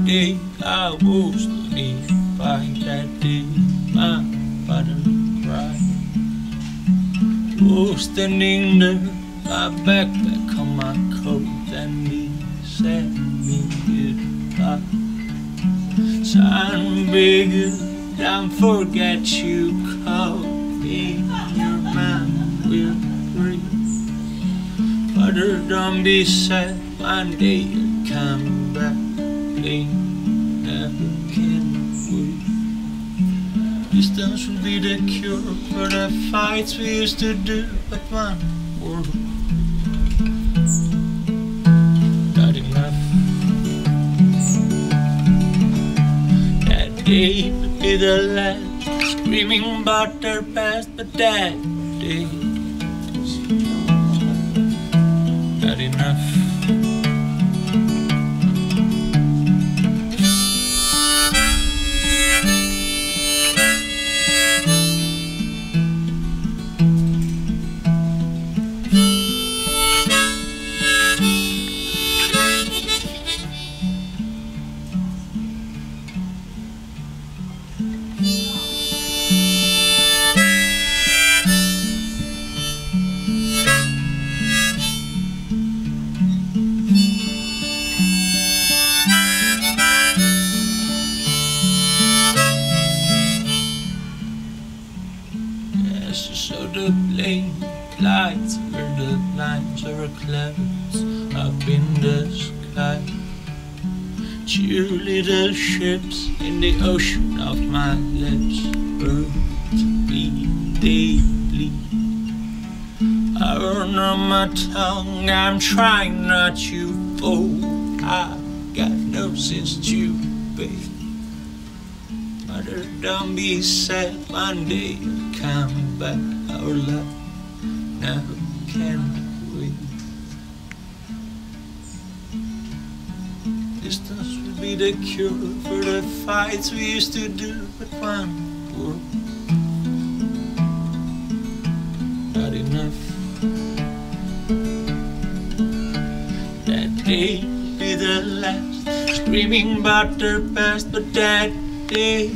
day I was beneath by that day my father cried. Was standing there, my backpack on my coat, and he said me goodbye. Son, bigger, don't forget you called me, your man will breathe. Father, don't be sad, one day you'll come back. Never can wait. Distance will be the cure for the fights we used to do at one world. Not enough. That day would be the last, screaming about their past, but that day not enough. So the plane lights where the lines are clouds up in the sky. Two little ships in the ocean of my lips, birds beat daily. I run on my tongue, I'm trying not to fall. I got no sense to pay. Mother, don't be sad, one day you'll come back. Our love now can't wait. Distance will be the cure for the fights we used to do at one world. Not enough. That day will be the last, screaming about their past, but that day